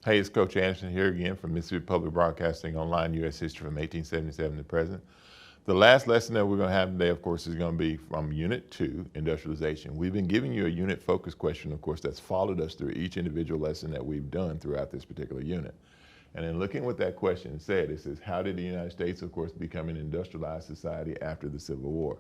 Hey, it's Coach Anderson here again from Mississippi Public Broadcasting Online, U.S. History from 1877 to present. The last lesson that we're going to have today, of course, is going to be from Unit 2, Industrialization. We've been giving you a unit focus question, of course, that's followed us through each individual lesson that we've done throughout this particular unit. And in looking what that question said, it says, how did the United States, of course, become an industrialized society after the Civil War?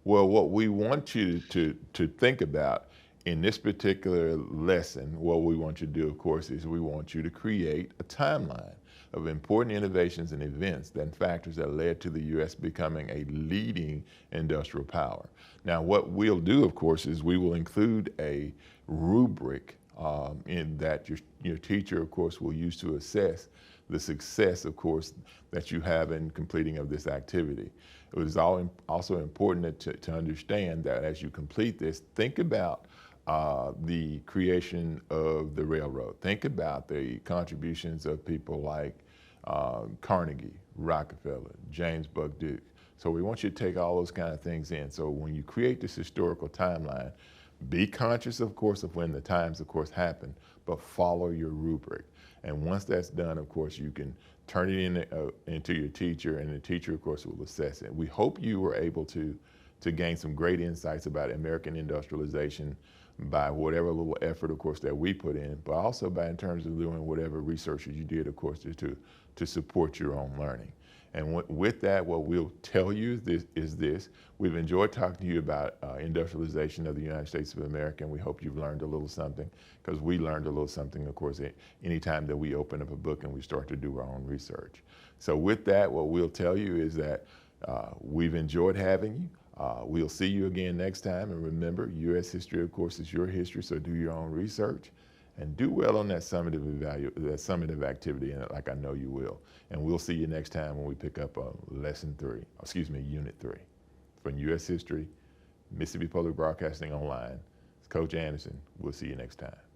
Well, what we want you to think about in this particular lesson, what we want you to do, of course, is we want you to create a timeline of important innovations and events and factors that led to the U.S. becoming a leading industrial power. Now, what we'll do, of course, is we will include a rubric in that your teacher, of course, will use to assess the success, of course, that you have in completing of this activity. It is also important to understand that as you complete this, think about the creation of the railroad. Think about the contributions of people like Carnegie, Rockefeller, James Buck Duke. So we want you to take all those kind of things in. So when you create this historical timeline, be conscious, of course, of when the times, of course, happen, but follow your rubric. And once that's done, of course, you can turn it into your teacher, and the teacher, of course, will assess it. We hope you were able to gain some great insights about American industrialization by whatever little effort, of course, that we put in, but also by in terms of doing whatever research you did, of course, to support your own learning. And with that, what we'll tell you is this. We've enjoyed talking to you about industrialization of the United States of America, and we hope you've learned a little something, because we learned a little something, of course, anytime that we open up a book and we start to do our own research. So with that, what we'll tell you is that we've enjoyed having you. We'll see you again next time, and remember, U.S. history, of course, is your history, so do your own research and do well on that summative activity, and like I know you will. And we'll see you next time when we pick up Unit 3. From U.S. History, Mississippi Public Broadcasting Online, it's Coach Anderson. We'll see you next time.